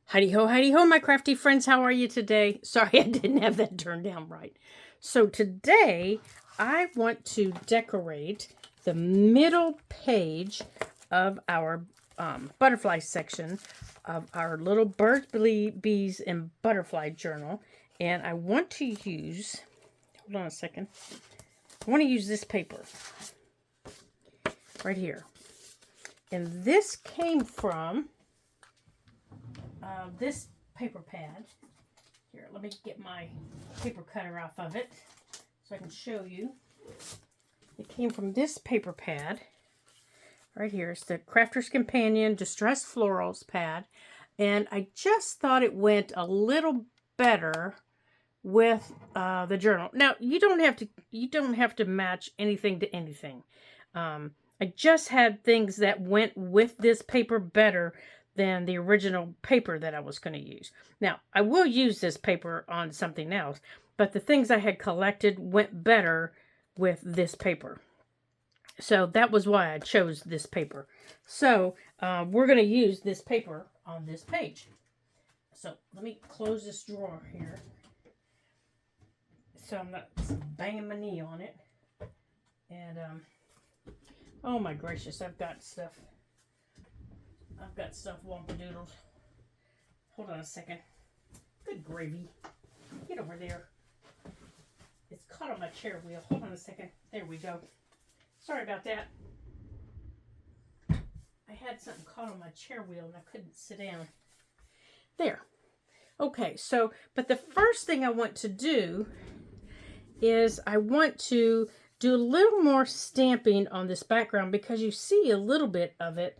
Heidi ho, my crafty friends. How are you today? Sorry, I didn't have that turned down right. So today, I want to decorate the middle page of our butterfly section of our little birds, bees, and butterfly journal. And I want to use, hold on a second. I want to use this paper right here. And this came from this paper pad. Here, let me get my paper cutter off of it so I can show you. It came from this paper pad right here. It's the Crafter's Companion Distress Florals pad. And I just thought it went a little better with the journal. Now, you don't have to match anything to anything. I just had things that went with this paper better than the original paper that I was going to use. Now, I will use this paper on something else, but the things I had collected went better with this paper. So that was why I chose this paper. So we're going to use this paper on this page. So let me close this drawer here so I'm not banging my knee on it. And oh my gracious, I've got stuff whompadoodles. Hold on a second. Good gravy. Get over there. It's caught on my chair wheel. Hold on a second. There we go. Sorry about that. I had something caught on my chair wheel and I couldn't sit down. There. Okay, so, but the first thing I want to do is I want to do a little more stamping on this background because you see a little bit of it,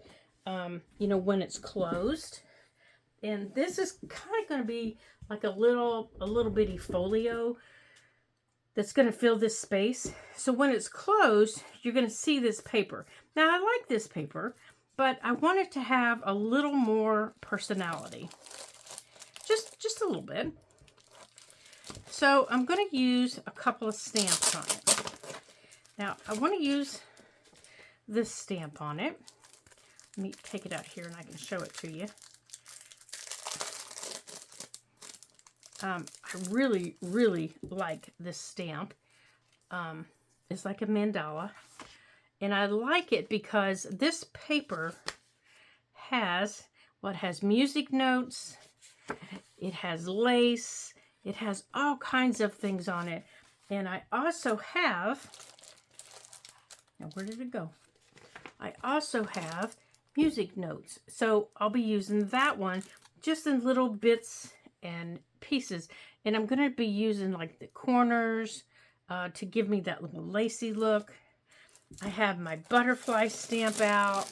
when it's closed. And this is kind of going to be like a little bitty folio that's going to fill this space. So when it's closed, you're going to see this paper. Now, I like this paper, but I want it to have a little more personality. Just a little bit. So I'm going to use a couple of stamps on it. Now, I want to use this stamp on it. Let me take it out here and I can show it to you. I really, really like this stamp. It's like a mandala. And I like it because this paper has music notes. It has lace. It has all kinds of things on it. And I also have, now where did it go? I also have music notes. So I'll be using that one just in little bits and pieces. And I'm going to be using like the corners to give me that little lacy look. I have my butterfly stamp out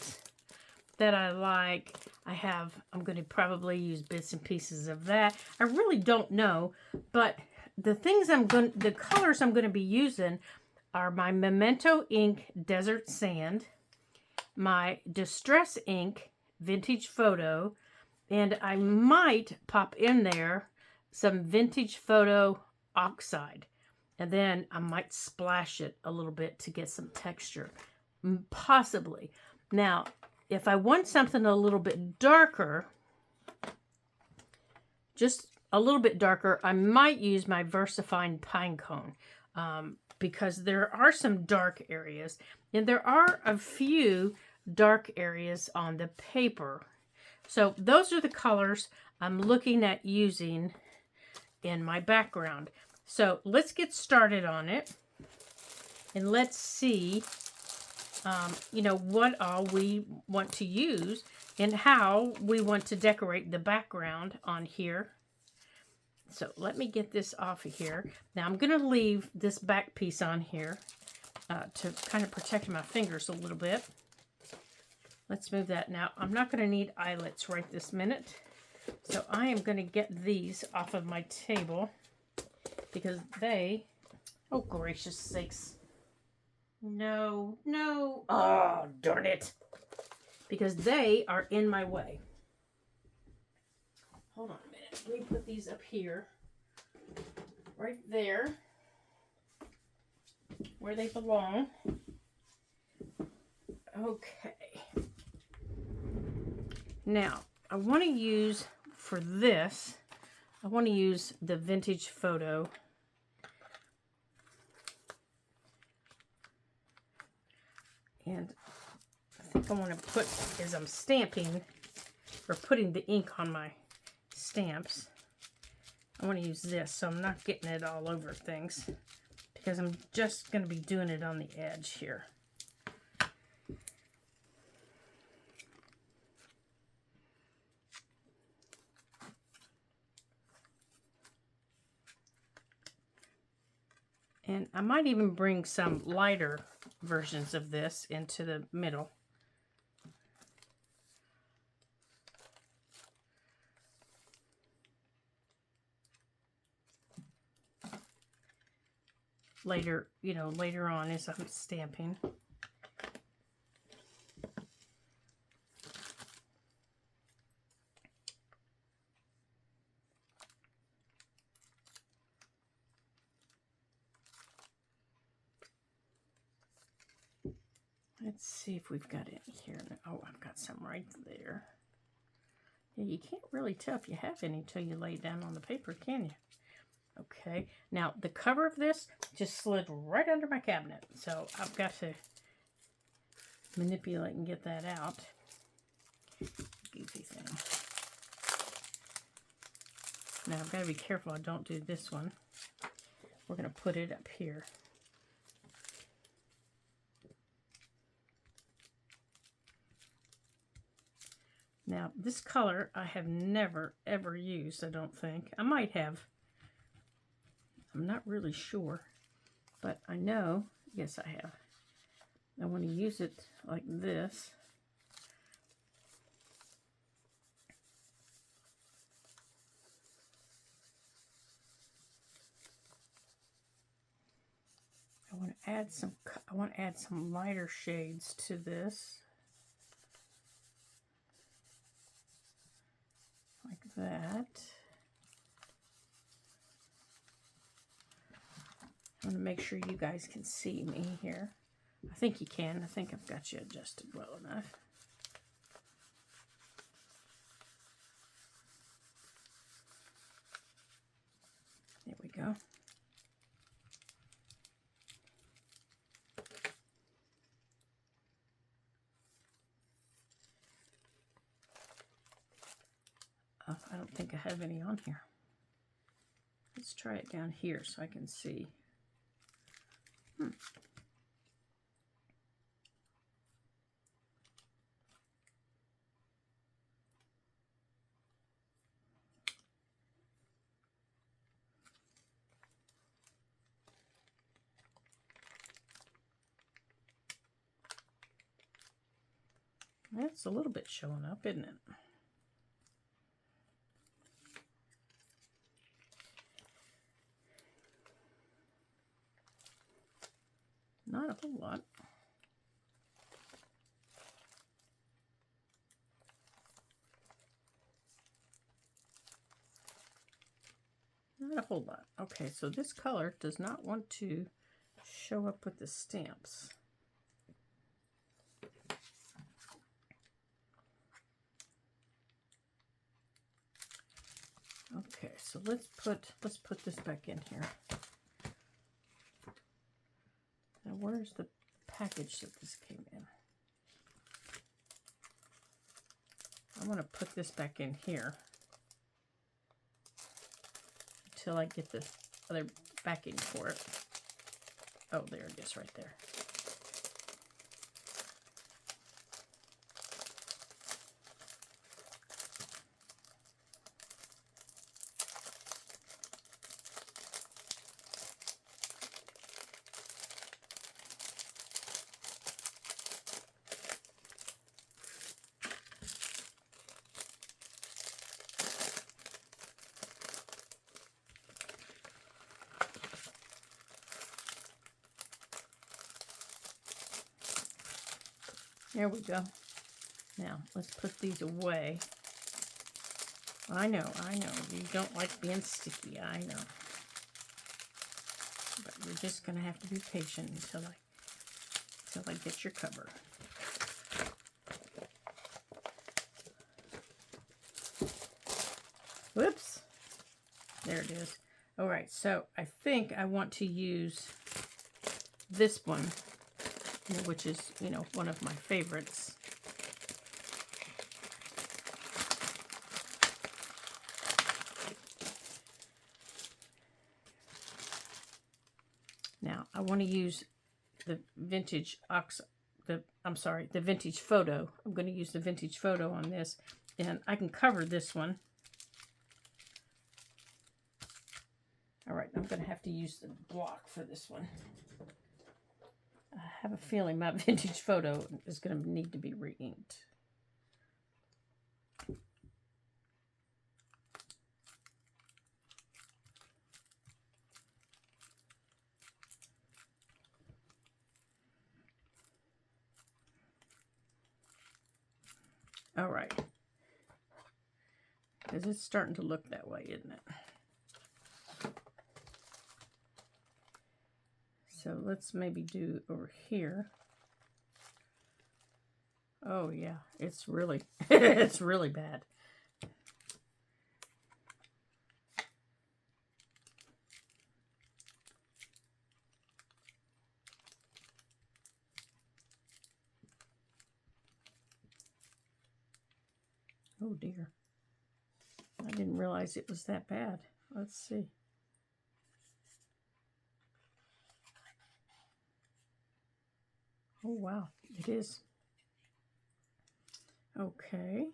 that I like. I'm going to probably use bits and pieces of that. I really don't know, but the colors I'm going to be using are my Memento Ink Desert Sand, my Distress Ink Vintage Photo, and I might pop in there some Vintage Photo Oxide. And then I might splash it a little bit to get some texture. Possibly. Now, if I want something a little bit darker, just a little bit darker, I might use my VersaFine Pinecone. Because there are some dark areas. And there are a few dark areas on the paper. So those are the colors I'm looking at using in my background. So let's get started on it. And let's see, what all we want to use and how we want to decorate the background on here. So let me get this off of here. Now I'm going to leave this back piece on here to kind of protect my fingers a little bit. Let's move that. Now I'm not going to need eyelets right this minute. So I am going to get these off of my table because they, oh gracious sakes. No. Oh, darn it. Because they are in my way. Hold on a minute. Let me put these up here. Right there. Where they belong. Okay. Now, I want to use for this, I want to use the vintage photo. And I think I want to put, as I'm stamping, or putting the ink on my stamps, I want to use this so I'm not getting it all over things, because I'm just going to be doing it on the edge here. And I might even bring some lighter versions of this into the middle. Later, you know, later on as I'm stamping. Let's see if we've got any here. Oh, I've got some right there. Yeah, you can't really tell if you have any until you lay it down on the paper, can you? Okay, now the cover of this just slid right under my cabinet, so I've got to manipulate and get that out. Goofy thing. Now I've got to be careful I don't do this one. We're going to put it up here. Now, this color I have never, ever used, I don't think. I might have. I'm not really sure. But I know, yes, I have. I want to use it like this. I want to add some lighter shades to this. Like that. I want to make sure you guys can see me here. I think you can. I think I've got you adjusted well enough. There we go. Oh, I don't think I have any on here. Let's try it down here so I can see. That's a little bit showing up, isn't it? Not a whole lot. Not a whole lot. Okay, so this color does not want to show up with the stamps. Okay, so let's put this back in here. Now, where's the package that this came in? I want to put this back in here until I get the other backing for it. Oh, there it is right there. There we go. Now, let's put these away. I know, you don't like being sticky, I know. But you're just going to have to be patient until I get your cover. Whoops. There it is. All right, so I think I want to use this one, which is, you know, one of my favorites. Now, I want to use the vintage the vintage photo. I'm going to use the vintage photo on this, and I can cover this one. All right, I'm going to have to use the block for this one. I have a feeling my vintage photo is going to need to be re-inked. All right. Because it's starting to look that way, isn't it? So let's maybe do over here. Oh yeah, it's really, it's really bad. Oh dear. I didn't realize it was that bad. Let's see. Oh wow, it is. Okay.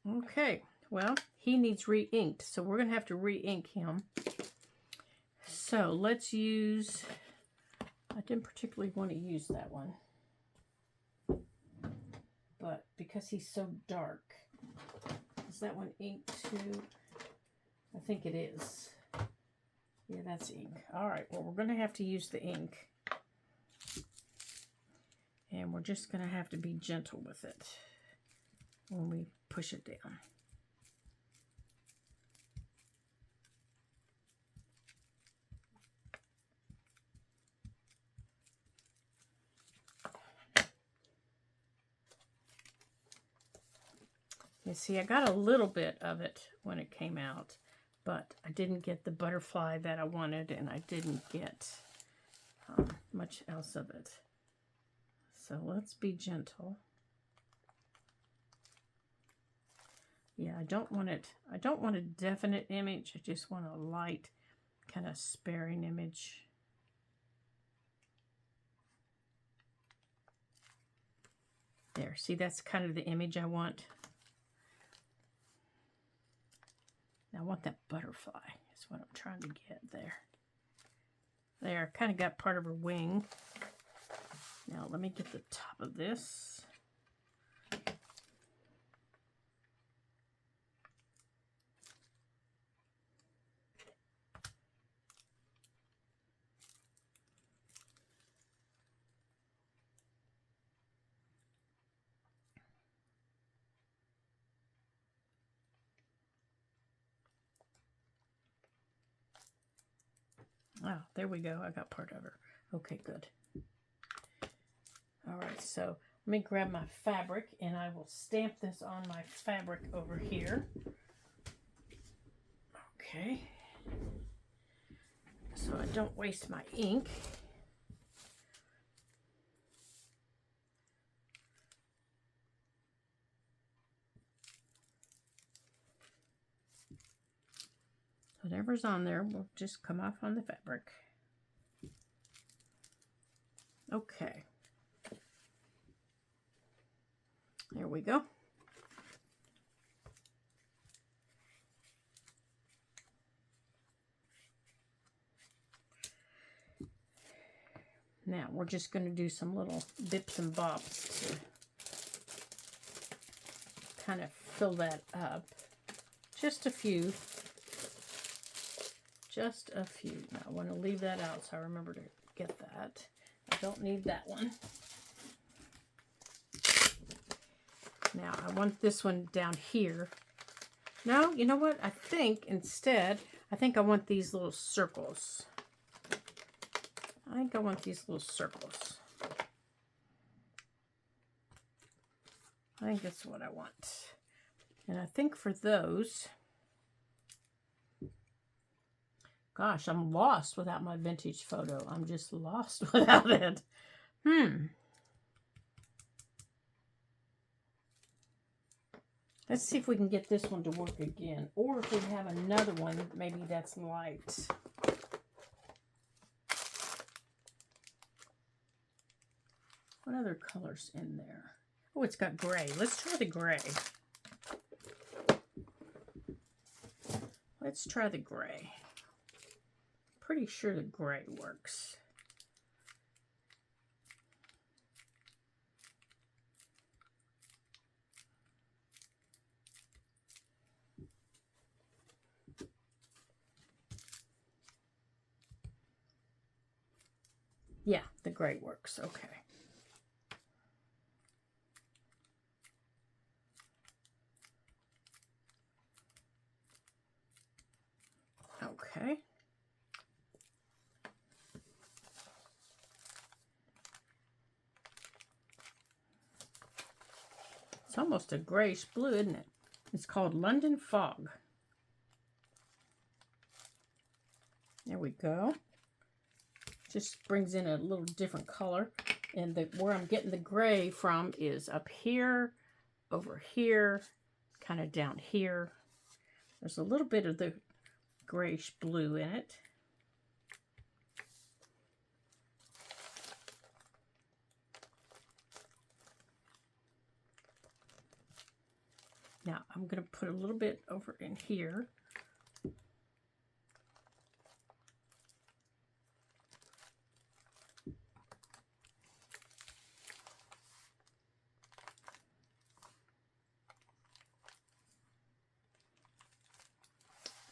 Okay, well, he needs re-inked, so we're going to have to re-ink him. So let's use, I didn't particularly want to use that one, but because he's so dark, is that one inked too? I think it is. Yeah, that's ink. All right, well, we're going to have to use the ink. And we're just going to have to be gentle with it when we push it down. You see, I got a little bit of it when it came out, but I didn't get the butterfly that I wanted, and I didn't get much else of it. So let's be gentle. Yeah, I don't want a definite image. I just want a light, kind of sparing image. There, see, that's kind of the image I want. Now I want that butterfly. That's what I'm trying to get there. There, kind of got part of her wing. Now let me get the top of this. Oh, there we go. I got part of her. Okay, good. All right, so let me grab my fabric and I will stamp this on my fabric over here. Okay. So I don't waste my ink. Whatever's on there will just come off on the fabric. Okay. There we go. Now we're just going to do some little bips and bops to kind of fill that up. Just a few. Just a few. Now I want to leave that out so I remember to get that. I don't need that one. Now I want this one down here. No, you know what? I think instead, I want these little circles. I think I want these little circles. I think that's what I want. And I think for those, gosh, I'm lost without my vintage photo. I'm just lost without it. Let's see if we can get this one to work again. Or if we have another one, maybe that's light. What other colors in there? Oh, it's got gray. Let's try the gray. Let's try the gray. Pretty sure the gray works. Yeah, the gray works. Okay. Okay. It's almost a grayish blue, isn't it? It's called London Fog. There we go. Just brings in a little different color. And where I'm getting the gray from is up here, over here, kind of down here. There's a little bit of the grayish blue in it. Now I'm going to put a little bit over in here.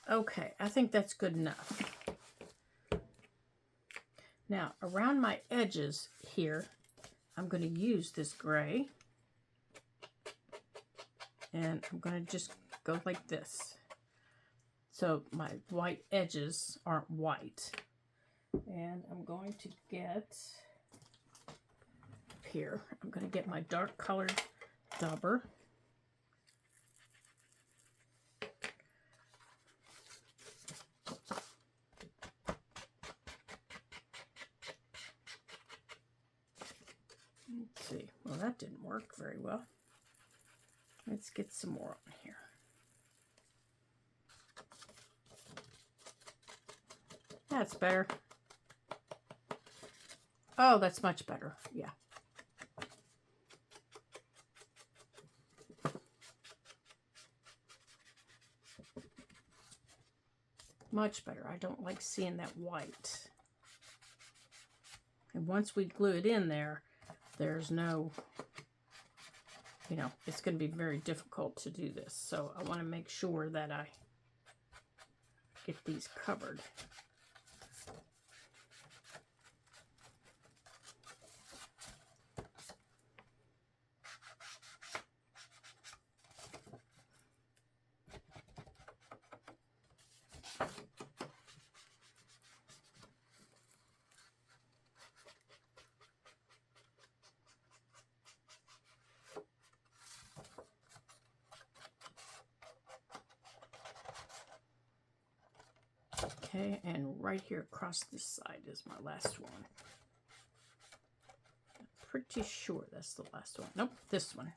Okay, I think that's good enough. Now, around my edges here, I'm going to use this gray. And I'm going to just go like this. So my white edges aren't white. And I'm going to get, up here, I'm going to get my dark colored dauber. Let's see. Well, that didn't work very well. Let's get some more on here. That's better. Oh, that's much better. Yeah. Much better. I don't like seeing that white. And once we glue it in there, there's no, you know, it's going to be very difficult to do this. So I want to make sure that I get these covered. Okay, and right here across this side is my last one. I'm pretty sure that's the last one. Nope, this one.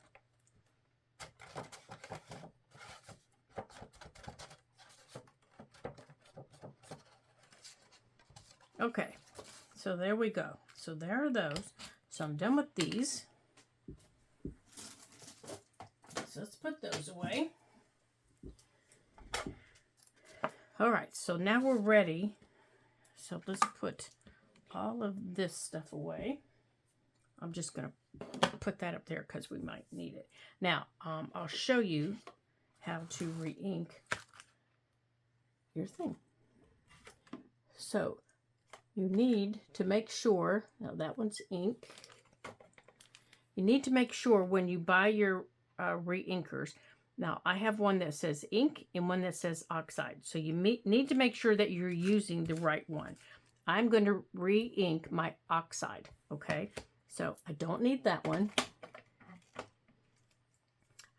Okay, so there we go. So there are those. So I'm done with these. So let's put those away. All right, so now we're ready. So let's put all of this stuff away. I'm just going to put that up there because we might need it. Now, I'll show you how to re-ink your thing. So you need to make sure, now that one's ink. You need to make sure when you buy your re-inkers. Now, I have one that says ink and one that says oxide. So you need to make sure that you're using the right one. I'm going to re-ink my oxide, okay? So I don't need that one.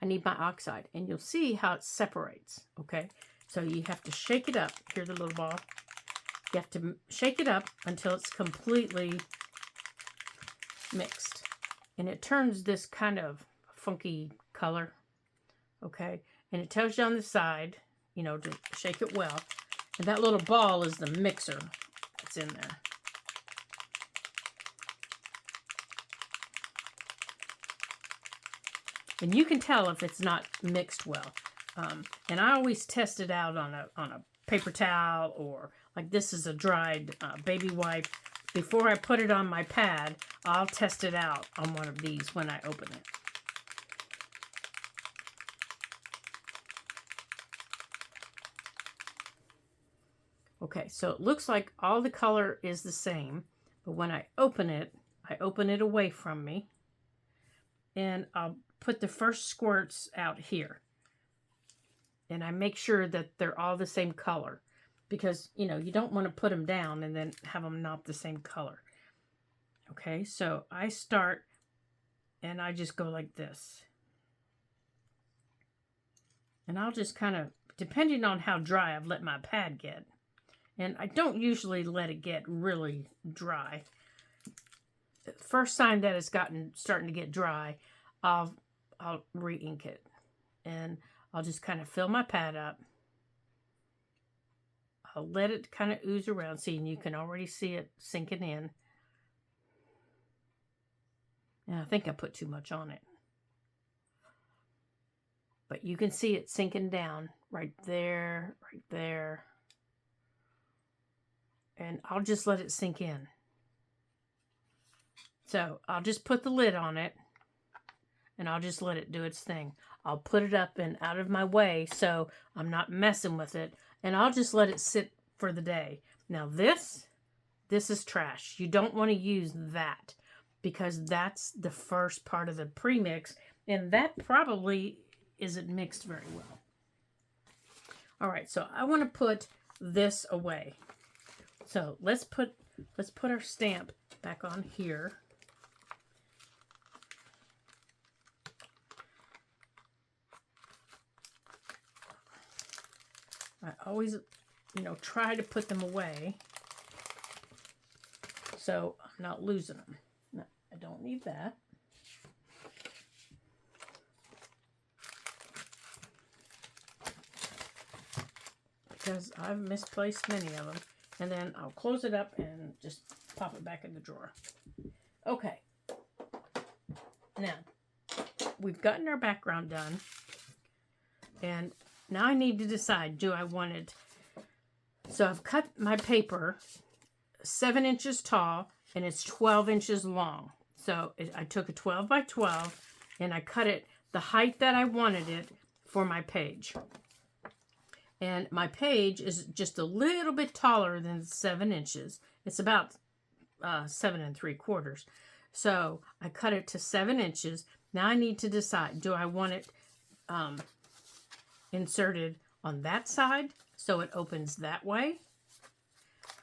I need my oxide. And you'll see how it separates, okay? So you have to shake it up. Here's the little ball. You have to shake it up until it's completely mixed. And it turns this kind of funky color, okay? And it tells you on the side, you know, to shake it well. And that little ball is the mixer that's in there. And you can tell if it's not mixed well. And I always test it out on a paper towel, or like this is a dried baby wipe. Before I put it on my pad, I'll test it out on one of these when I open it. Okay, so it looks like all the color is the same, but when I open it away from me, and I'll put the first squirts out here. And I make sure that they're all the same color, because, you know, you don't want to put them down and then have them not the same color. Okay, so I start and I just go like this. And I'll just kind of, depending on how dry I've let my pad get, and I don't usually let it get really dry. The first sign that it's starting to get dry, I'll re-ink it. And I'll just kind of fill my pad up. I'll let it kind of ooze around. See, and you can already see it sinking in. And I think I put too much on it. But you can see it sinking down right there, right there. And I'll just let it sink in. So I'll just put the lid on it, and I'll just let it do its thing. I'll put it up and out of my way so I'm not messing with it, and I'll just let it sit for the day. Now this is trash. You don't want to use that, because that's the first part of the premix, and that probably isn't mixed very well. All right, so I want to put this away. So let's put our stamp back on here. I always, you know, try to put them away so I'm not losing them. No, I don't need that. Because I've misplaced many of them. And then I'll close it up and just pop it back in the drawer. Okay. Now, we've gotten our background done. And now I need to decide, do I want it... So I've cut my paper 7 inches tall, and it's 12 inches long. So I took a 12 by 12, and I cut it the height that I wanted it for my page. And my page is just a little bit taller than 7 inches. It's about 7 3/4. So I cut it to 7 inches. Now I need to decide, do I want it inserted on that side so it opens that way?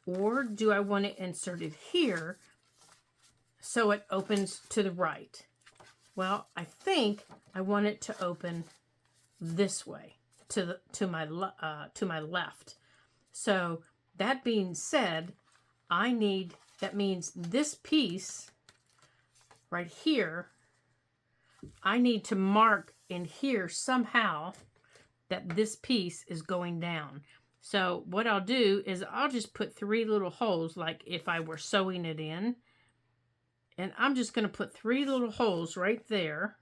Or do I want it inserted here so it opens to the right? Well, I think I want it to open this way. To my left. So that being said, that means this piece right here, I need to mark in here somehow that this piece is going down. So what I'll do is I'll just put 3 little holes, like if I were sewing it in, and I'm just going to put 3 little holes right there,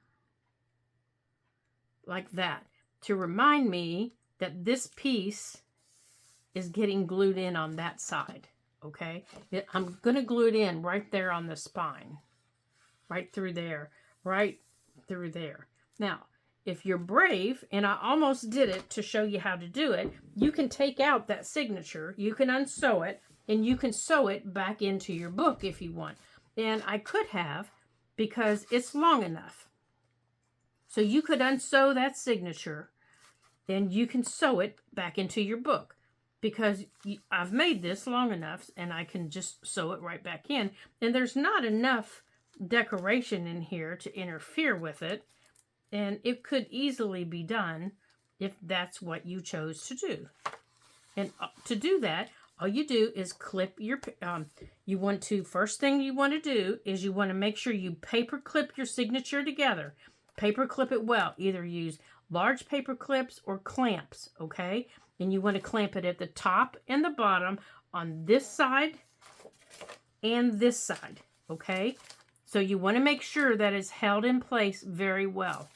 like that, to remind me that this piece is getting glued in on that side, okay? I'm going to glue it in right there on the spine, right through there, right through there. Now, if you're brave, and I almost did it to show you how to do it, you can take out that signature, you can unsew it, and you can sew it back into your book if you want. And I could have, because it's long enough. So you could unsew that signature, and you can sew it back into your book, because I've made this long enough and I can just sew it right back in. And there's not enough decoration in here to interfere with it. And it could easily be done if that's what you chose to do. And to do that, all you do is clip your, first thing you want to do is you want to make sure you paper clip your signature together. Paper clip it well. Either use large paper clips or clamps, okay? And you want to clamp it at the top and the bottom on this side and this side, okay? So you want to make sure that it's held in place very well.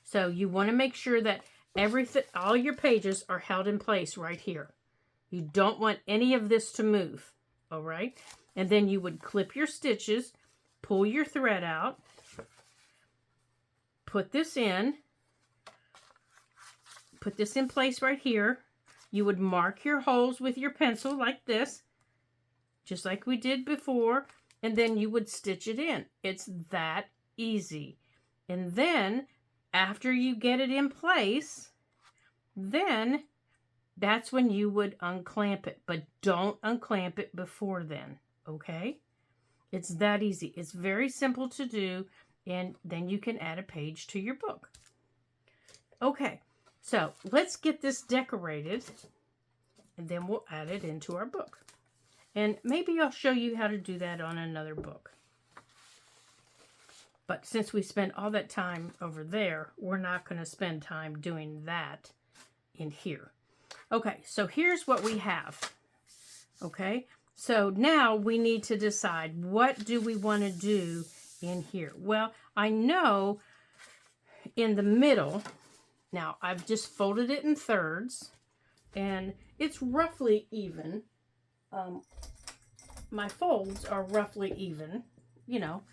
So you want to make sure that everything, all your pages are held in place right here. You don't want any of this to move, all right? And then you would clip your stitches, pull your thread out, put this in place right here. You would mark your holes with your pencil like this, just like we did before, and then you would stitch it in. It's that easy. And then after you get it in place, then that's when you would unclamp it, but don't unclamp it before then, okay? It's that easy. It's very simple to do, and then you can add a page to your book. Okay, so let's get this decorated, and then we'll add it into our book. And maybe I'll show you how to do that on another book. But since we spent all that time over there, we're not going to spend time doing that in here. Okay, so here's what we have. Okay, so now we need to decide, what do we want to do in here? Well, I know in the middle, now I've just folded it in thirds, and it's roughly even. My folds are roughly even, you know.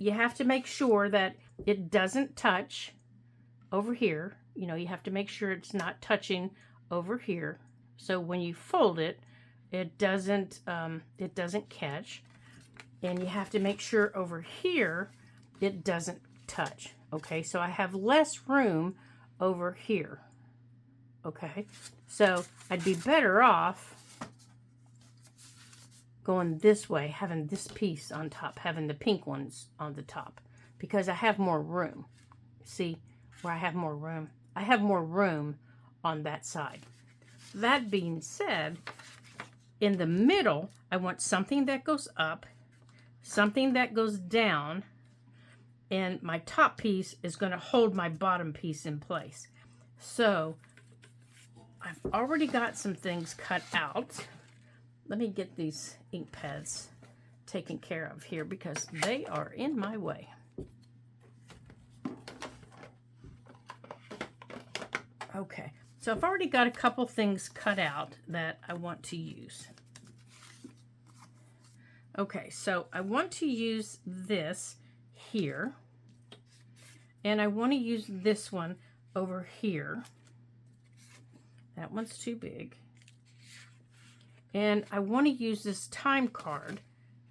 You have to make sure that it doesn't touch over here. You know, you have to make sure it's not touching over here. So when you fold it, it doesn't catch. And you have to make sure over here it doesn't touch. Okay, so I have less room over here. Okay, so I'd be better off going this way, having this piece on top, having the pink ones on the top, because I have more room. See where I have more room? I have more room on that side. That being said, in the middle, I want something that goes up, something that goes down, and my top piece is going to hold my bottom piece in place. So I've already got some things cut out. Let me get these ink pads taken care of here because they are in my way. Okay, so I've already got a couple things cut out that I want to use. Okay, so I want to use this here, and I want to use this one over here. That one's too big. And I want to use this time card,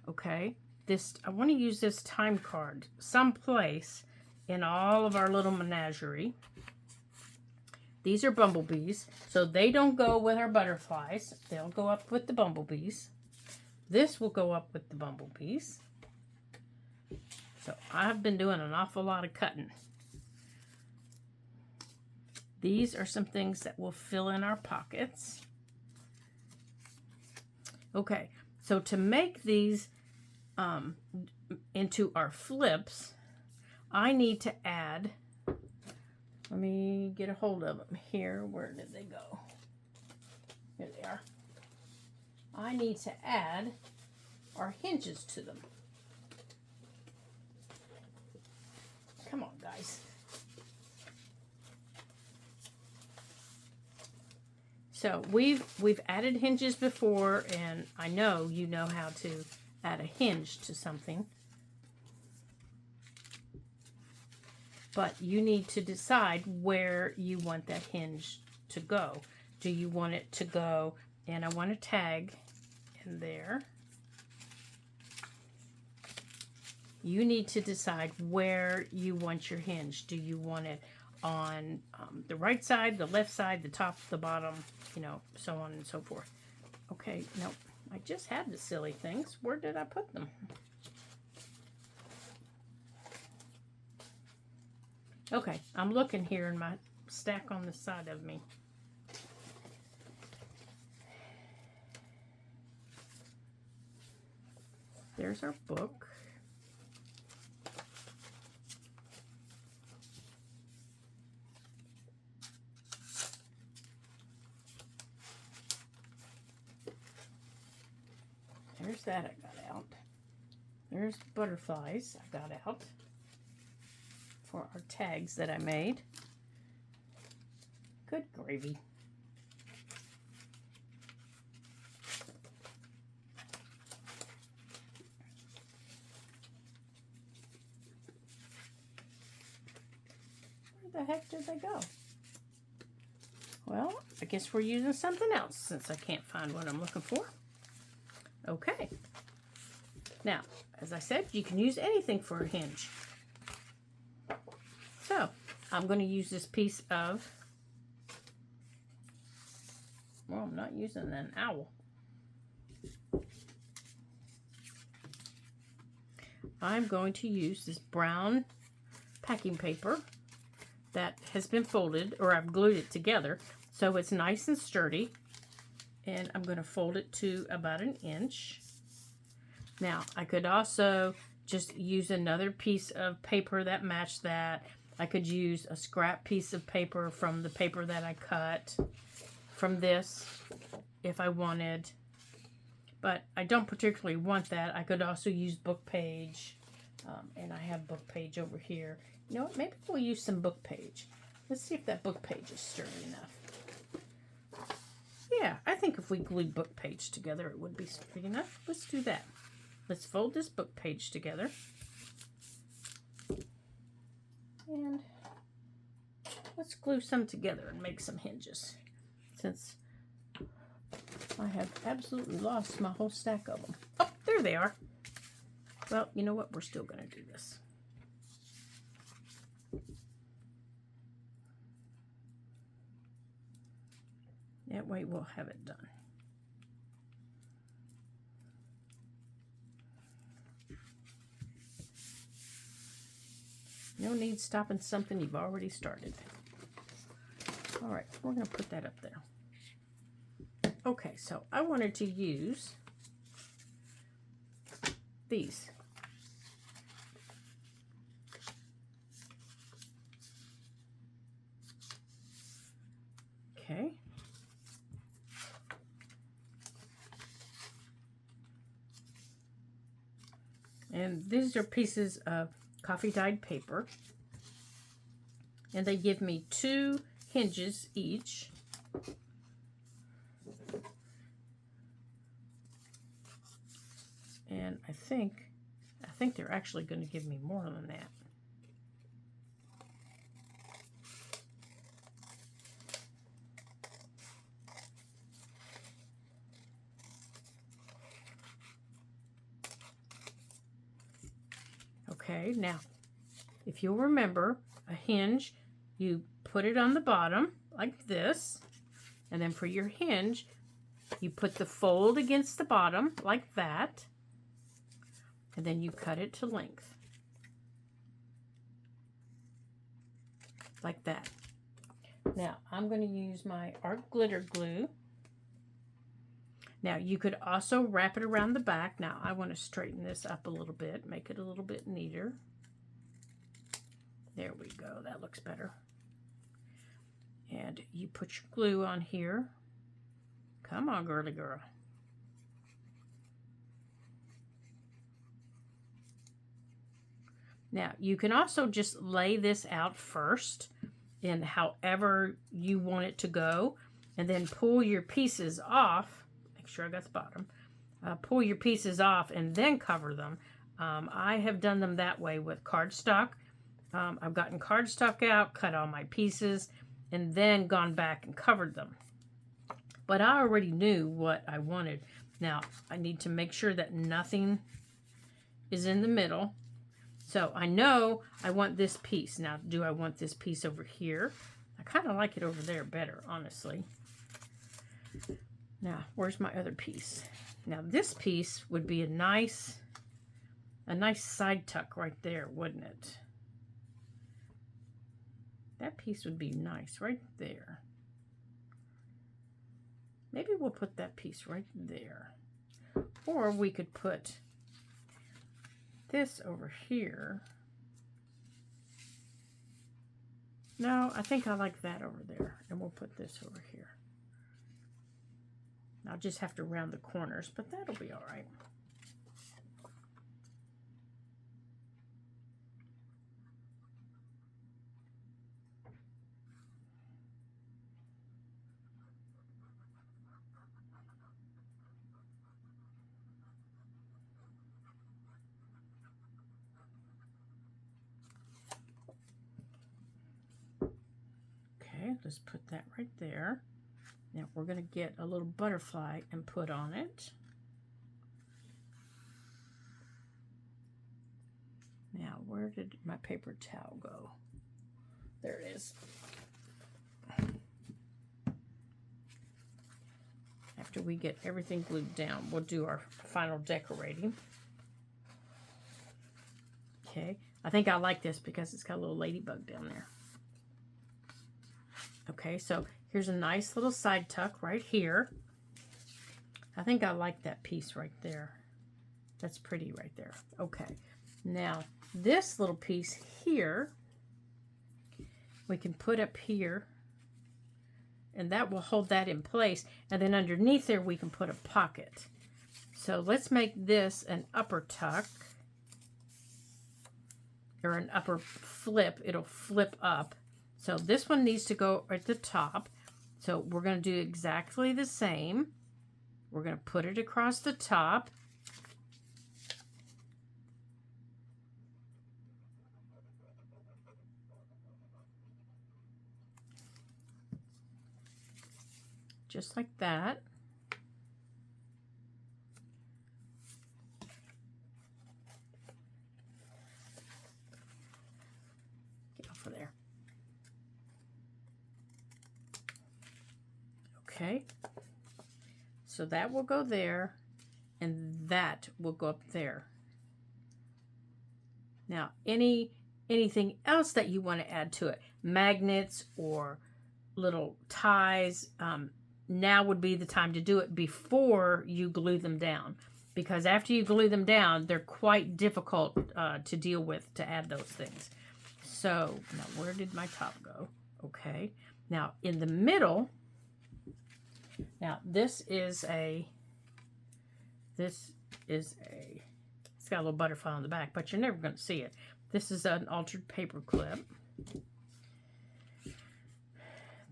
okay? I want to use this time card someplace in all of our little menagerie. These are bumblebees, so they don't go with our butterflies. They'll go up with the bumblebees. This will go up with the bumblebees. So I've been doing an awful lot of cutting. These are some things that will fill in our pockets. Okay, so to make these into our flips, I need to add, let me get a hold of them here. Where did they go? Here they are. I need to add our hinges to them. Come on, guys. So we've added hinges before, and I know you know how to add a hinge to something. But you need to decide where you want that hinge to go. Do you want it to go, and I want a tag in there. You need to decide where you want your hinge. Do you want it on the right side, the left side, the top, the bottom, you know, so on and so forth. Okay, no, I just had the silly things. Where did I put them? Okay, I'm looking here in my stack on the side of me. There's our book. There's that I got out. There's butterflies I got out for our tags that I made. Good gravy. Where the heck did they go? Well, I guess we're using something else since I can't find what I'm looking for. Okay. Now, as I said, you can use anything for a hinge. So, I'm going to use this piece of, well, I'm not using an owl. I'm going to use this brown packing paper that has been folded, or I've glued it together, so it's nice and sturdy. And I'm going to fold it to about 1 inch. Now, I could also just use another piece of paper that matched that. I could use a scrap piece of paper from the paper that I cut from this if I wanted. But I don't particularly want that. I could also use book page. And I have book page over here. You know what? Maybe we'll use some book page. Let's see if that book page is sturdy enough. Yeah, I think if we glued book page together, it would be sturdy enough. Let's do that. Let's fold this book page together. And let's glue some together and make some hinges, since I have absolutely lost my whole stack of them. Oh, there they are. Well, you know what? We're still going to do this. That way we'll have it done. No need stopping something you've already started. All right, we're going to put that up there. Okay, so I wanted to use these. Okay. And these are pieces of coffee dyed paper. And they give me 2 hinges each. And I think they're actually going to give me more than that. Okay, now, if you'll remember, a hinge, you put it on the bottom like this, and then for your hinge, you put the fold against the bottom like that, and then you cut it to length. Like that. Now, I'm going to use my art glitter glue. Now, you could also wrap it around the back. Now, I want to straighten this up a little bit, make it a little bit neater. There we go. That looks better. And you put your glue on here. Come on, girly girl. Now, you can also just lay this out first in however you want it to go, and then pull your pieces off. Make sure I got the bottom. Pull your pieces off and then cover them. I have done them that way with cardstock. I've gotten cardstock out, cut all my pieces, and then gone back and covered them. But I already knew what I wanted. Now, I need to make sure that nothing is in the middle. So I know I want this piece. Now, do I want this piece over here? I kind of like it over there better, honestly. Now, where's my other piece? Now, this piece would be a nice side tuck right there, wouldn't it? That piece would be nice right there. Maybe we'll put that piece right there. Or we could put this over here. No, I think I like that over there. And we'll put this over here. I'll just have to round the corners, but that'll be all right. Okay, let's put that right there. Now we're going to get a little butterfly and put on it. Now, where did my paper towel go? There it is. After we get everything glued down, we'll do our final decorating. Okay, I think I like this because it's got a little ladybug down there. Okay, so here's a nice little side tuck right here. I think I like that piece right there. That's pretty right there. Okay, now this little piece here, we can put up here, and that will hold that in place. And then underneath there, we can put a pocket. So let's make this an upper tuck, or an upper flip. It'll flip up. So this one needs to go at the top. So we're going to do exactly the same. We're going to put it across the top. Just like that. Get off of there. Okay, so that will go there, and that will go up there. Now, anything else that you want to add to it, magnets or little ties, now would be the time to do it before you glue them down. Because after you glue them down, they're quite difficult to deal with, to add those things. So, now where did my top go? Okay, now in the middle, now it's got a little butterfly on the back, but you're never going to see it. This is an altered paper clip.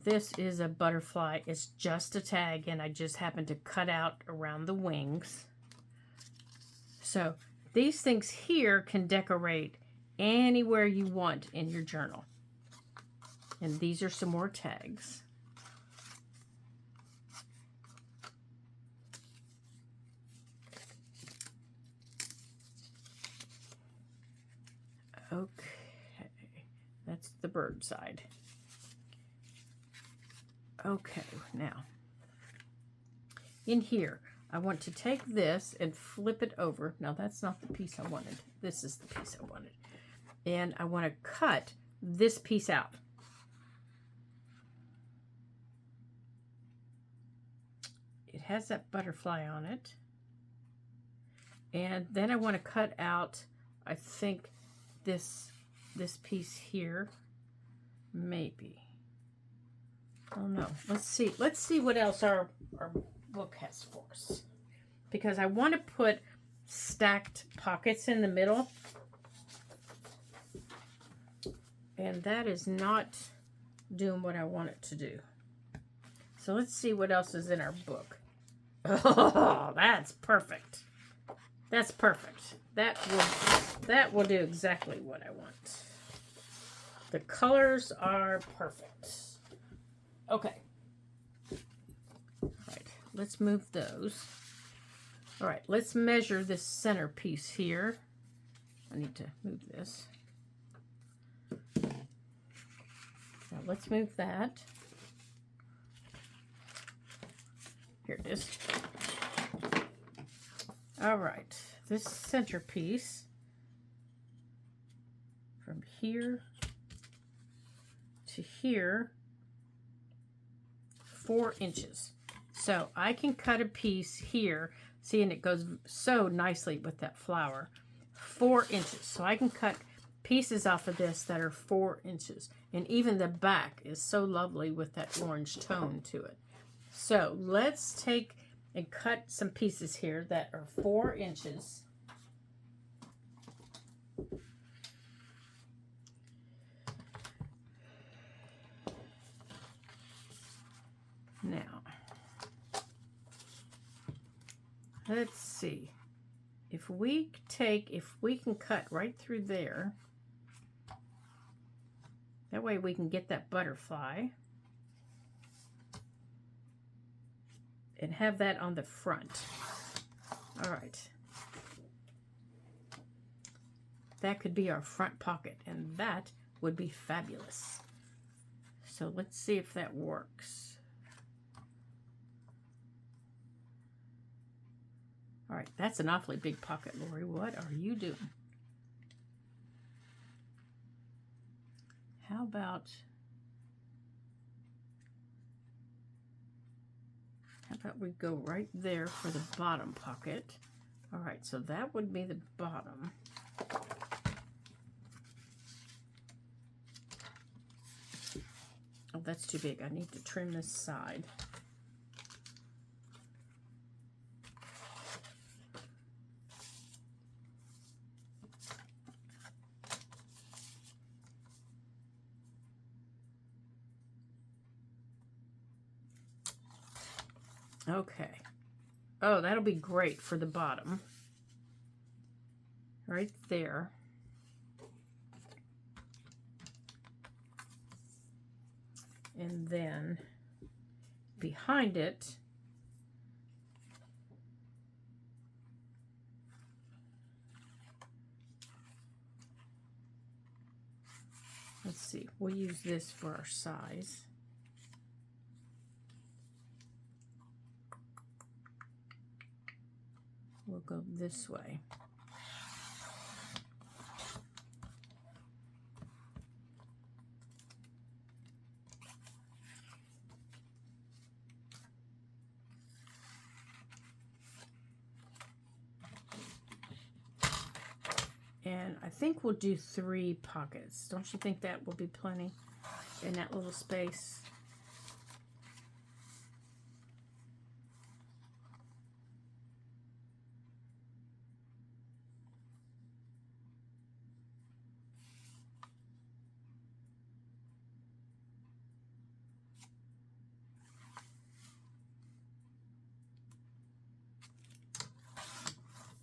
This is a butterfly. It's just a tag, and I just happened to cut out around the wings. So these things here can decorate anywhere you want in your journal. And these are some more tags. Okay, that's the bird side. Okay, now, in here, I want to take this and flip it over. Now, that's not the piece I wanted. This is the piece I wanted. And I want to cut this piece out. It has that butterfly on it. And then I want to cut out, I think, this piece here, maybe. Oh no, let's see what else our book has for us. Because I want to put stacked pockets in the middle. And that is not doing what I want it to do. So let's see what else is in our book. Oh, that's perfect. That's perfect. That will do exactly what I want. The colors are perfect. Okay. All right, let's move those. All right, let's measure this center piece here. I need to move this. Now let's move that. Here it is. All right, this centerpiece from here to here 4 inches. So I can cut a piece here. See, and it goes so nicely with that flower. 4 inches. So I can cut pieces off of this that are 4 inches. And even the back is so lovely with that orange tone to it. So let's take and cut some pieces here that are 4 inches. Now, let's see. If we can cut right through there, that way we can get that butterfly and have that on the front. All right. That could be our front pocket, and that would be fabulous. So let's see if that works. All right, that's an awfully big pocket, Lori. What are you doing? How about we go right there for the bottom pocket? All right, so that would be the bottom. Oh, that's too big. I need to trim this side. Okay. Oh, that'll be great for the bottom. Right there. And then behind it, let's see, we'll use this for our size. We'll go this way. And I think we'll do 3 pockets. Don't you think that will be plenty in that little space?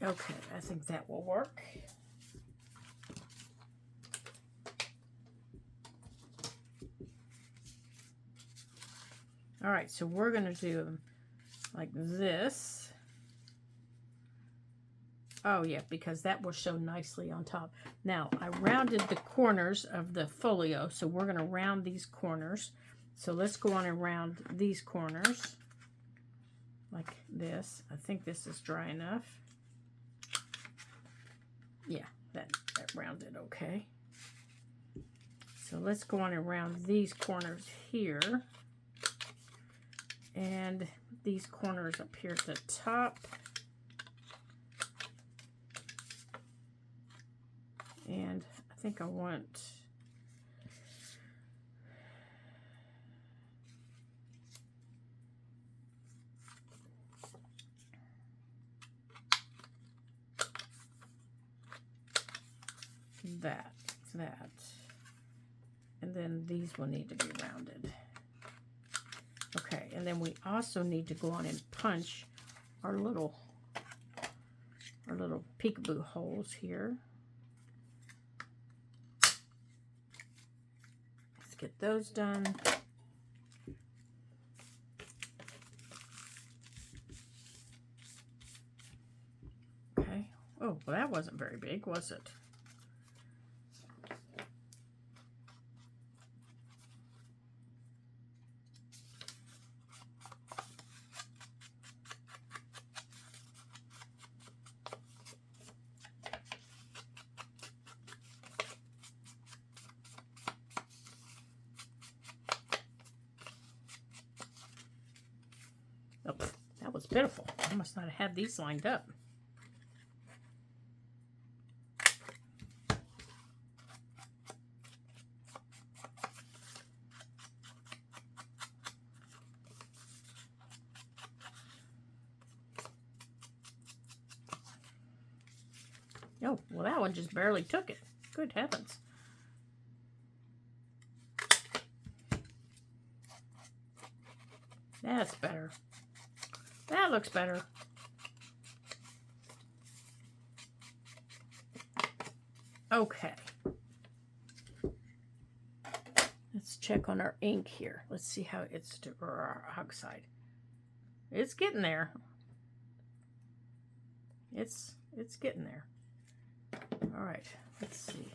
Okay, I think that will work. All right, so we're going to do them like this. Oh, yeah, because that will show nicely on top. Now, I rounded the corners of the folio, so we're going to round these corners. So let's go on and round these corners like this. I think this is dry enough. Yeah, that rounded okay. So let's go on and round these corners here. And these corners up here at the top. And I think I want that. And then these will need to be rounded. Okay, and then we also need to go on and punch our little peekaboo holes here. Let's get those done. Okay. Oh, well, that wasn't very big, was it? was pitiful. I must not have had these lined up. Oh, well, that one just barely took it. Good heavens. That's better. That looks better. Okay. Let's check on our ink here. Let's see how it's to our oxide. It's getting there. It's getting there. All right, let's see.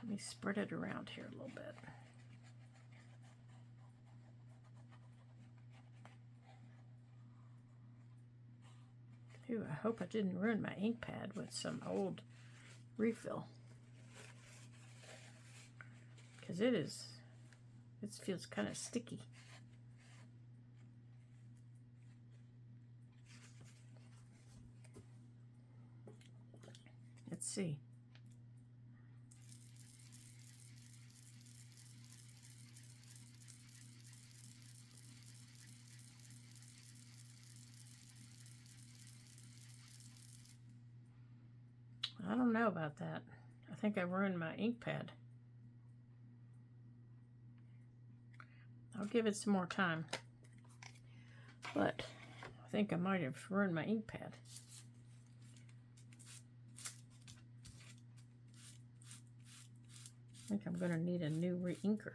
Let me spread it around here a little bit. Ooh, I hope I didn't ruin my ink pad with some old refill. Because it feels kind of sticky. Let's see. I don't know about that. I think I ruined my ink pad. I'll give it some more time. But I think I might have ruined my ink pad. I think I'm going to need a new re-inker.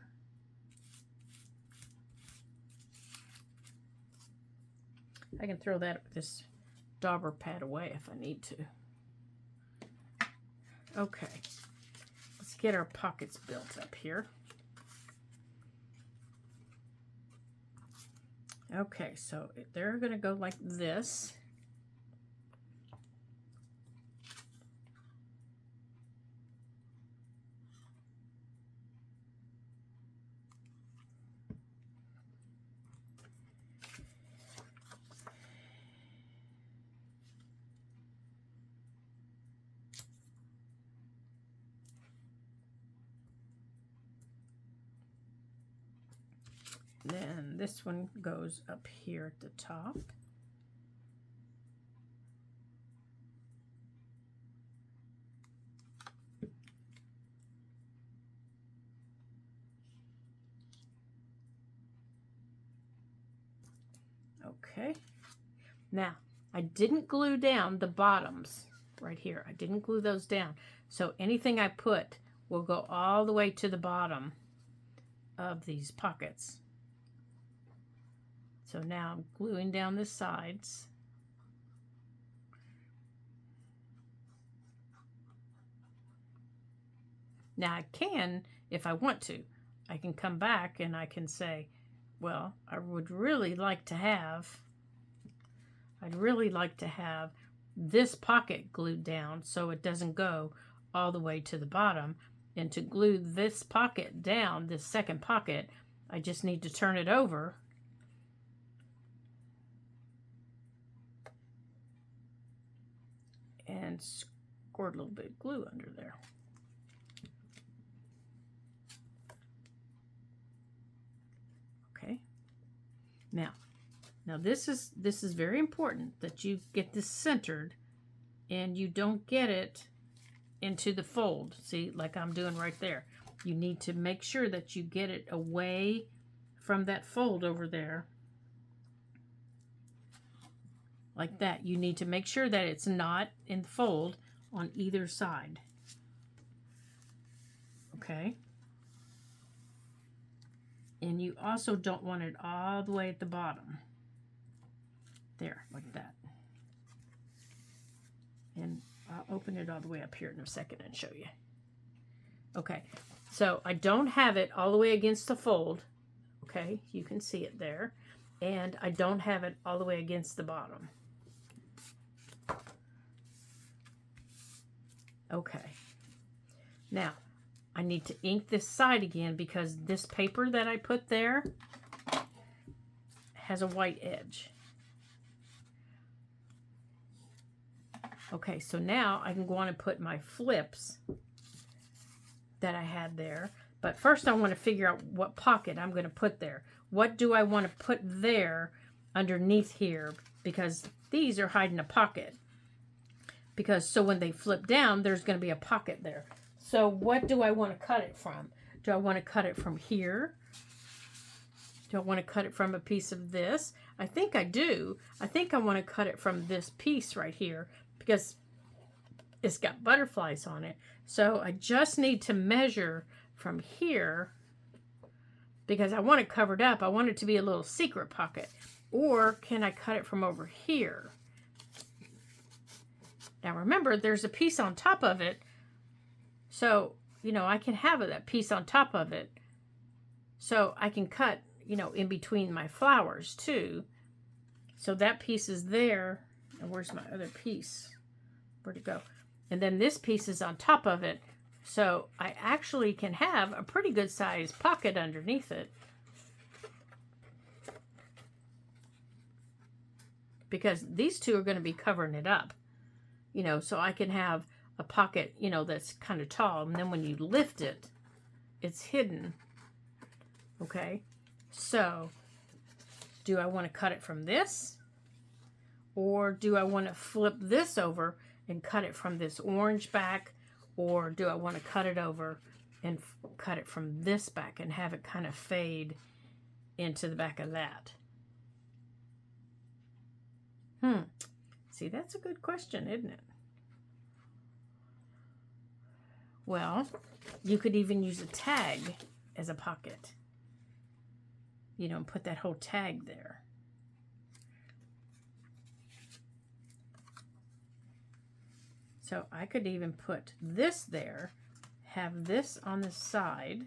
I can throw this dauber pad away if I need to. Okay, let's get our pockets built up here. Okay, so they're going to go like this. Then this one goes up here at the top. Okay. Now, I didn't glue down the bottoms right here. I didn't glue those down. So anything I put will go all the way to the bottom of these pockets. So now I'm gluing down the sides. Now I can, if I want to, I can come back and I can say, well, I'd really like to have this pocket glued down so it doesn't go all the way to the bottom. And to glue this pocket down, this second pocket, I just need to turn it over. And squirt a little bit of glue under there. Okay. Now this is very important that you get this centered and you don't get it into the fold. See, like I'm doing right there. You need to make sure that you get it away from that fold over there. Like that. You need to make sure that it's not in the fold on either side. Okay? And you also don't want it all the way at the bottom. There, like that. And I'll open it all the way up here in a second and show you. Okay, so I don't have it all the way against the fold. Okay, you can see it there. And I don't have it all the way against the bottom. Okay. Now, I need to ink this side again because this paper that I put there has a white edge. Okay, so now I can go on and put my flips that I had there. But first I want to figure out what pocket I'm going to put there. What do I want to put there underneath here? Because these are hiding a pocket. Because so when they flip down, there's going to be a pocket there. So what do I want to cut it from? Do I want to cut it from here? Do I want to cut it from a piece of this? I think I do. I think I want to cut it from this piece right here because it's got butterflies on it. So I just need to measure from here because I want it covered up. I want it to be a little secret pocket. Or can I cut it from over here? Now remember, there's a piece on top of it. So, you know, I can have that piece on top of it. So I can cut, you know, in between my flowers too. So that piece is there. And where's my other piece? Where'd it go? And then this piece is on top of it. So I actually can have a pretty good sized pocket underneath it. Because these two are going to be covering it up. You know, so I can have a pocket, you know, that's kind of tall. And then when you lift it, it's hidden. Okay. So do I want to cut it from this? Or do I want to flip this over and cut it from this orange back? Or do I want to cut it over and cut it from this back and have it kind of fade into the back of that? See, that's a good question, isn't it? Well, you could even use a tag as a pocket. You know, and put that whole tag there. So I could even put this there, have this on the side.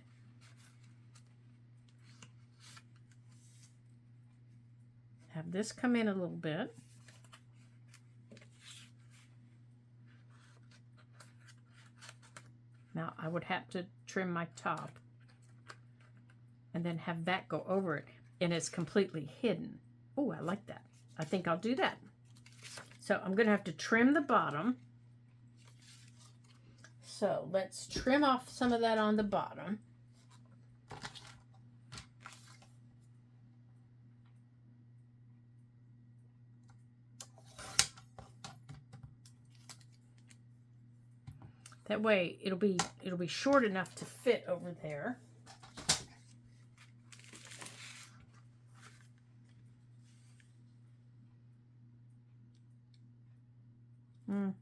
Have this come in a little bit. Now I would have to trim my top and then have that go over it and it's completely hidden. Oh, I like that. I think I'll do that. So I'm going to have to trim the bottom. So let's trim off some of that on the bottom. That way it'll be short enough to fit over there.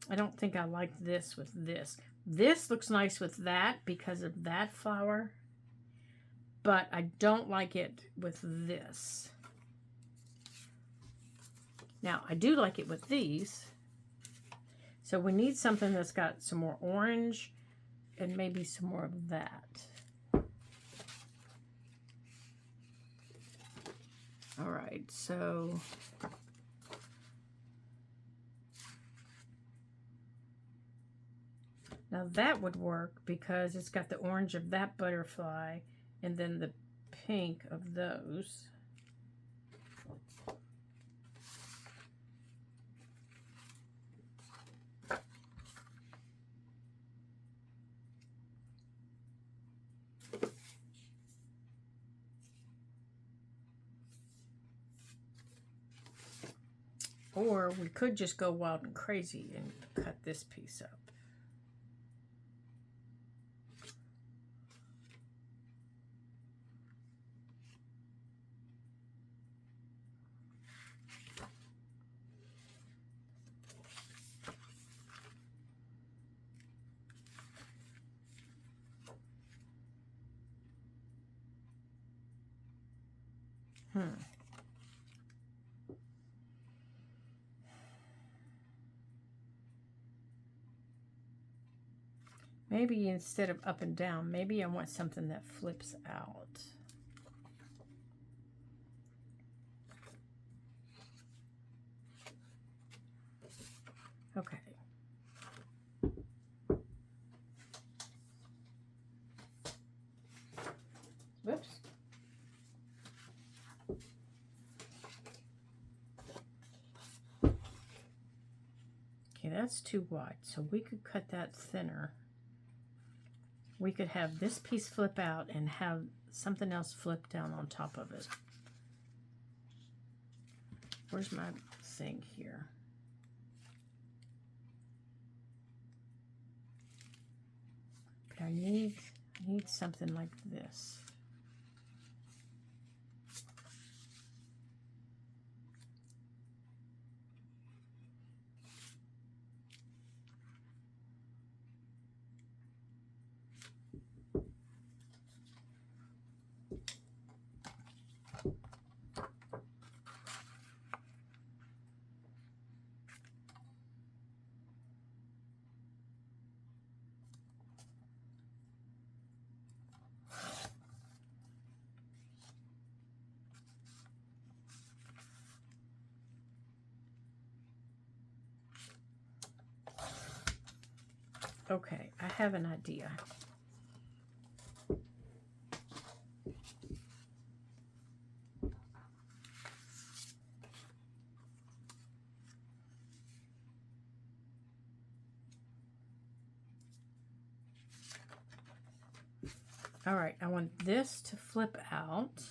I don't think I like this with this. This looks nice with that because of that flower, but I don't like it with this. Now, I do like it with these. So we need something that's got some more orange and maybe some more of that. All right, so now that would work because it's got the orange of that butterfly and then the pink of those. Or we could just go wild and crazy and cut this piece up. Maybe instead of up and down, maybe I want something that flips out. Okay. Okay, that's too wide, so we could cut that thinner. We could have this piece flip out and have something else flip down on top of it. Where's my thing here? But I need something like this. Okay, I have an idea. All right, I want this to flip out.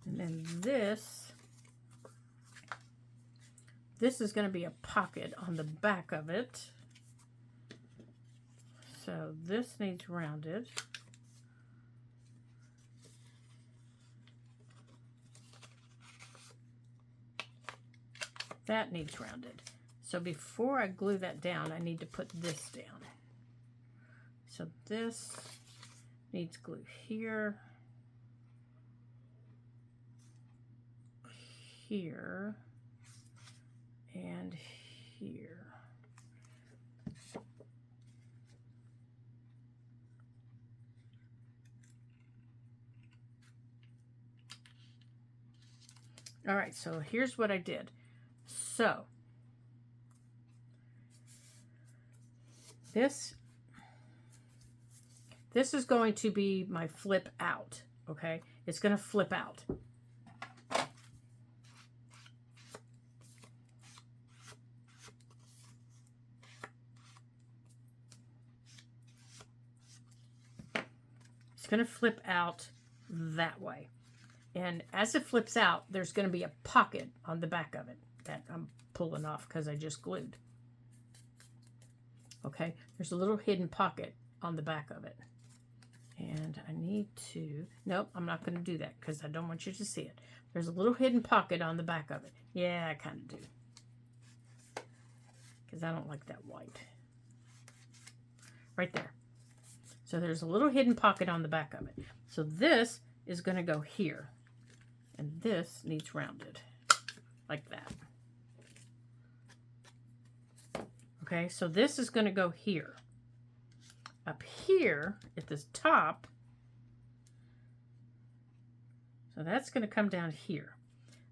And then this is going to be a pocket on the back of it. So this needs rounded. That needs rounded. So before I glue that down, I need to put this down. So this needs glue here, here, and here. All right, so here's what I did. So this is going to be my flip out, okay? It's going to flip out. It's going to flip out that way. And as it flips out, there's going to be a pocket on the back of it that I'm pulling off because I just glued. Okay, there's a little hidden pocket on the back of it. And I need to, nope, I'm not going to do that because I don't want you to see it. There's a little hidden pocket on the back of it. Yeah, I kind of do. Because I don't like that white. Right there. So there's a little hidden pocket on the back of it. So this is going to go here. And this needs rounded. Like that. Okay, so this is going to go here. Up here at the top, so that's going to come down here.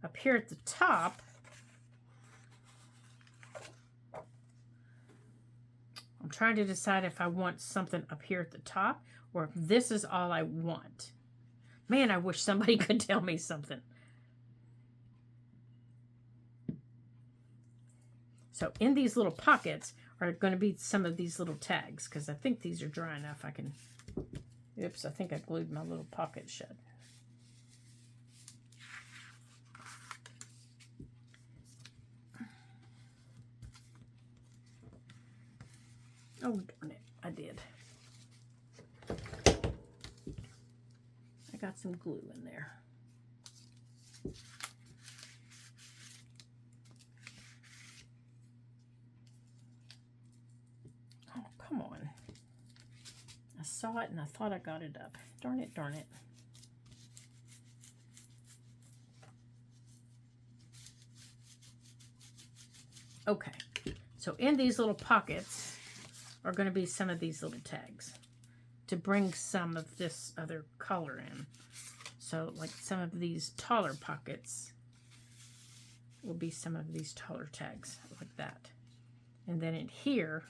Up here at the top, I'm trying to decide if I want something up here at the top or if this is all I want. Man, I wish somebody could tell me something. So in these little pockets are going to be some of these little tags, because I think these are dry enough. I can, oops, I think I glued my little pocket shut. Oh, darn it, I did. I got some glue in there. Oh, come on. I saw it and I thought I got it up. Darn it, darn it. Okay, so in these little pockets are going to be some of these little tags to bring some of this other color in. So like some of these taller pockets will be some of these taller tags like that. And then in here,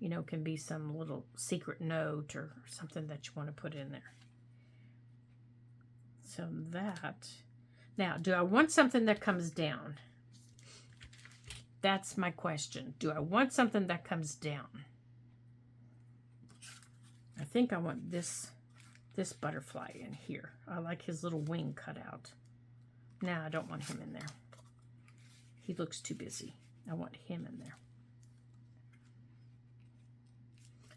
you know, can be some little secret note or something that you want to put in there. So that, now do I want something that comes down? That's my question. Do I want something that comes down? I think I want this butterfly in here. I like his little wing cut out. No, I don't want him in there. He looks too busy. I want him in there.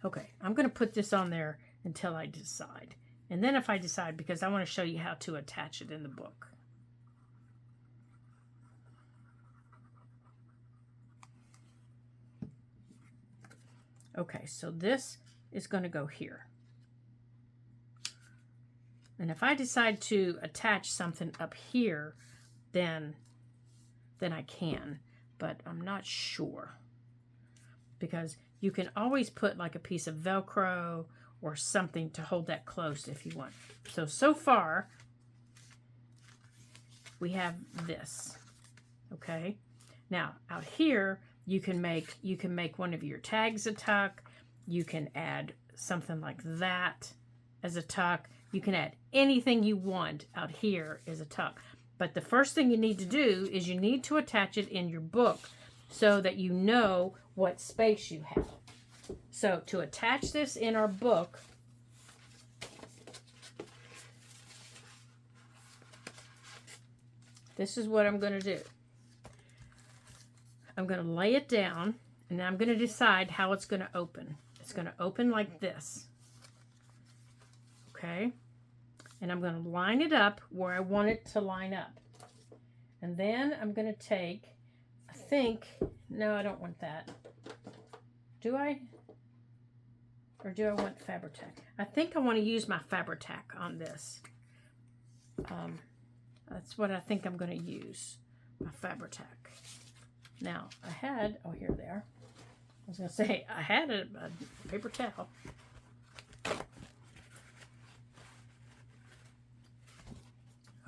Okay, I'm going to put this on there until I decide. And then if I decide, because I want to show you how to attach it in the book. Okay, so this is going to go here. And if I decide to attach something up here, then I can, but I'm not sure. Because you can always put like a piece of Velcro or something to hold that close if you want. So far, we have this, okay? Now, out here, you can make one of your tags a tuck. You can add something like that as a tuck. You can add anything you want out here as a tuck. But the first thing you need to do is you need to attach it in your book so that you know what space you have. So to attach this in our book, this is what I'm going to do. I'm going to lay it down, and then I'm going to decide how it's going to open. It's going to open like this. Okay? And I'm going to line it up where I want it to line up. And then I'm going to take, I think, no, I don't want that. Do I? Or do I want Fabri-Tac? I think I want to use my Fabri-Tac on this. That's what I think I'm going to use, my Fabri-Tac. Now, I had, oh, here they are. I was going to say, I had a paper towel.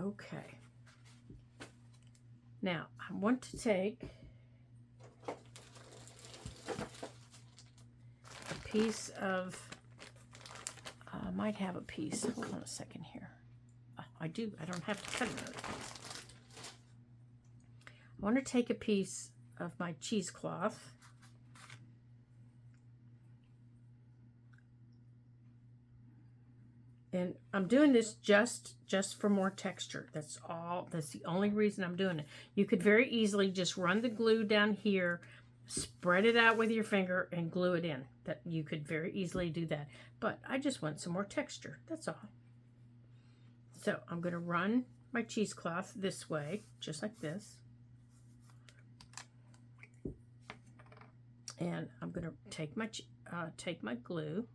Okay. Now, I want to take a piece of, I might have a piece. Hold on a second here. I do. I don't have to cut another piece. I want to take a piece of my cheesecloth. And I'm doing this just for more texture. That's all. That's the only reason I'm doing it. You could very easily just run the glue down here, spread it out with your finger, and glue it in. That you could very easily do that. But I just want some more texture. That's all. So I'm going to run my cheesecloth this way, just like this. And I'm going to take my glue.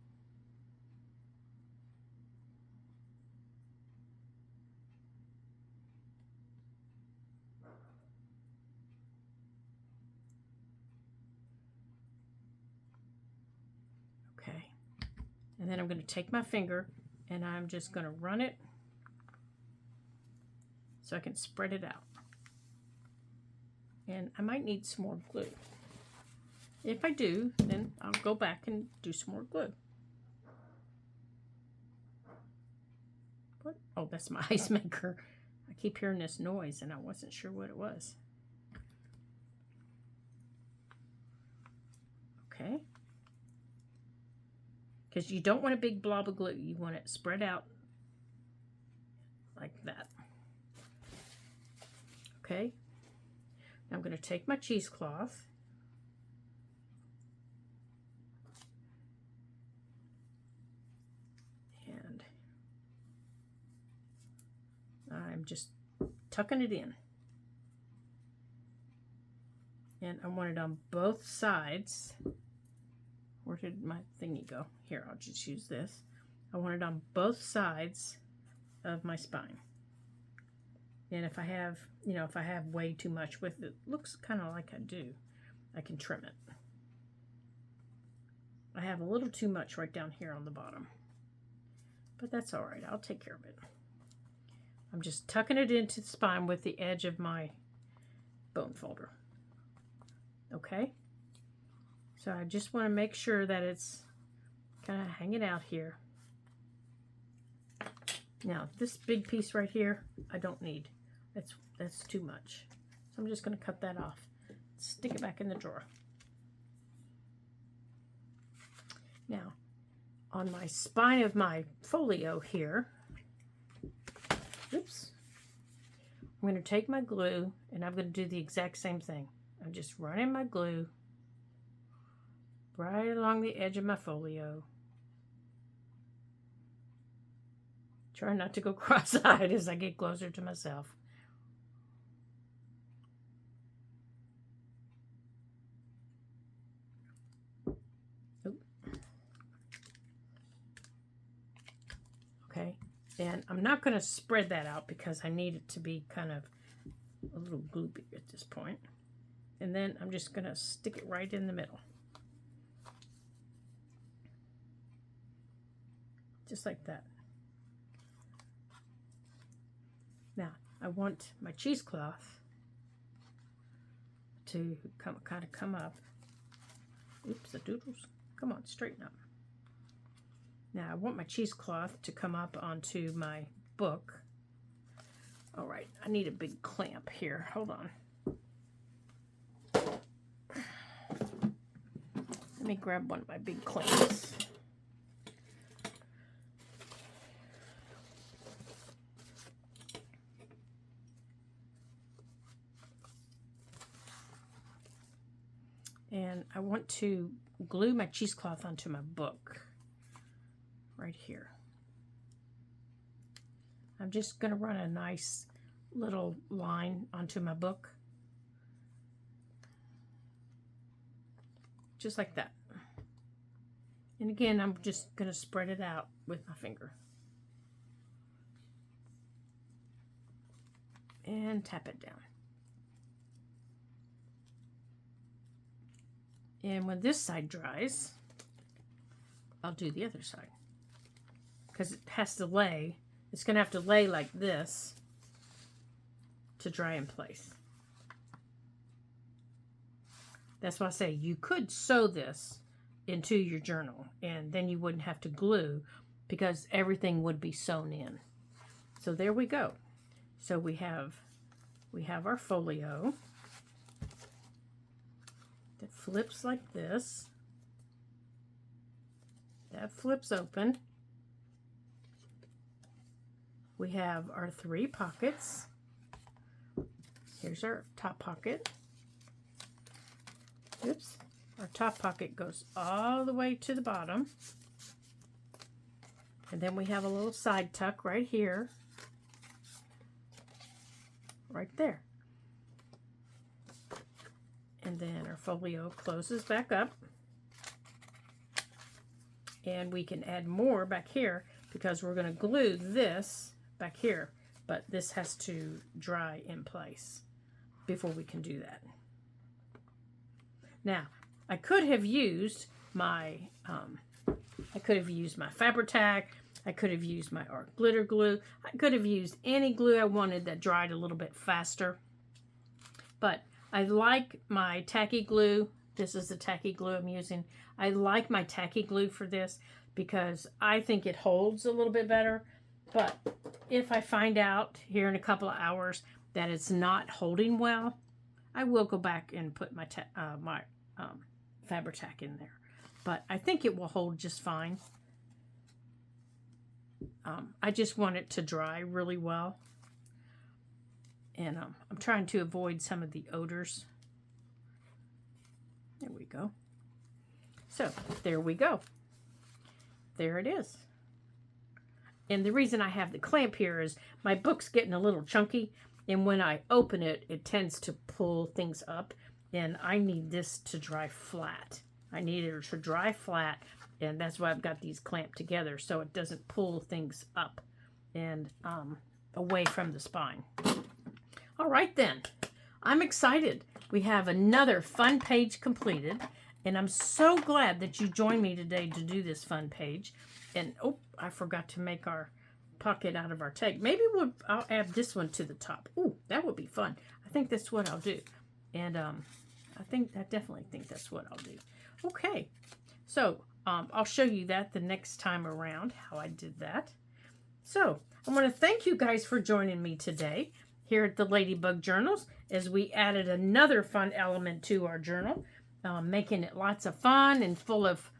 Okay. And then I'm going to take my finger and I'm just going to run it so I can spread it out. And I might need some more glue. If I do, then I'll go back and do some more glue. What? Oh, that's my ice maker. I keep hearing this noise and I wasn't sure what it was. because you don't want a big blob of glue. You want it spread out like that. Okay, now I'm going to take my cheesecloth and I'm just tucking it in. And I want it on both sides. Where did my thingy go? Here, I'll just use this. I want it on both sides of my spine. And if I have, you know, if I have way too much with it, looks kind of like I do, I can trim it. I have a little too much right down here on the bottom, but that's all right. I'll take care of it. I'm just tucking it into the spine with the edge of my bone folder. Okay, so I just want to make sure that it's kind of hanging out here. Now this big piece right here I don't need. That's too much. So I'm just going to cut that off. Stick it back in the drawer. Now on my spine of my folio here, oops, I'm going to take my glue and I'm going to do the exact same thing. I'm just running my glue right along the edge of my folio. Try not to go cross-eyed as I get closer to myself. Oop. Okay, and I'm not going to spread that out because I need it to be kind of a little gloopy at this point. And then I'm just going to stick it right in the middle. Just like that. Now, I want my cheesecloth to kind of come up. Oops, the doodles. Come on, straighten up. Now, I want my cheesecloth to come up onto my book. All right, I need a big clamp here. Hold on. Let me grab one of my big clamps. And I want to glue my cheesecloth onto my book right here. I'm just going to run a nice little line onto my book. Just like that. And again, I'm just going to spread it out with my finger. And tap it down. And when this side dries, I'll do the other side. Because it has to lay. It's going to have to lay like this to dry in place. That's why I say you could sew this into your journal and then you wouldn't have to glue because everything would be sewn in. So there we go. So we have our folio that flips like this. That flips open. We have our 3 pockets. Here's our top pocket. Oops, our top pocket goes all the way to the bottom. And then we have a little side tuck right here. Right there. And then our folio closes back up. And we can add more back here because we're going to glue this back here. But this has to dry in place before we can do that. Now, I could have used my Fabri-Tac. I could have used my art glitter glue. I could have used any glue I wanted that dried a little bit faster. But I like my tacky glue. This is the tacky glue I'm using. I like my tacky glue for this because I think it holds a little bit better. But if I find out here in a couple of hours that it's not holding well, I will go back and put my Fabri-Tac in there. But I think it will hold just fine. I just want it to dry really well. And I'm trying to avoid some of the odors. There we go. So, there we go. There it is. And the reason I have the clamp here is my book's getting a little chunky. And when I open it, it tends to pull things up. And I need this to dry flat. I need it to dry flat. And that's why I've got these clamped together, so it doesn't pull things up and away from the spine. All right, then. I'm excited. We have another fun page completed. And I'm so glad that you joined me today to do this fun page. And, oh, I forgot to make our pocket out of our tape. Maybe I'll add this one to the top. Ooh, that would be fun. I think that's what I'll do. And I definitely think that's what I'll do. Okay, so I'll show you that the next time around, how I did that. So I want to thank you guys for joining me today here at the Ladybug Journals as we added another fun element to our journal, making it lots of fun and full of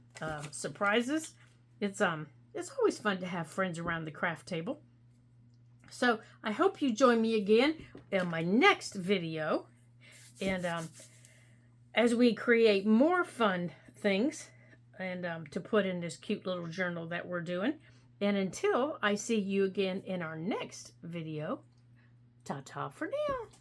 surprises. It's always fun to have friends around the craft table. So I hope you join me again in my next video, and as we create more fun things and to put in this cute little journal that we're doing. And until I see you again in our next video, ta-ta for now.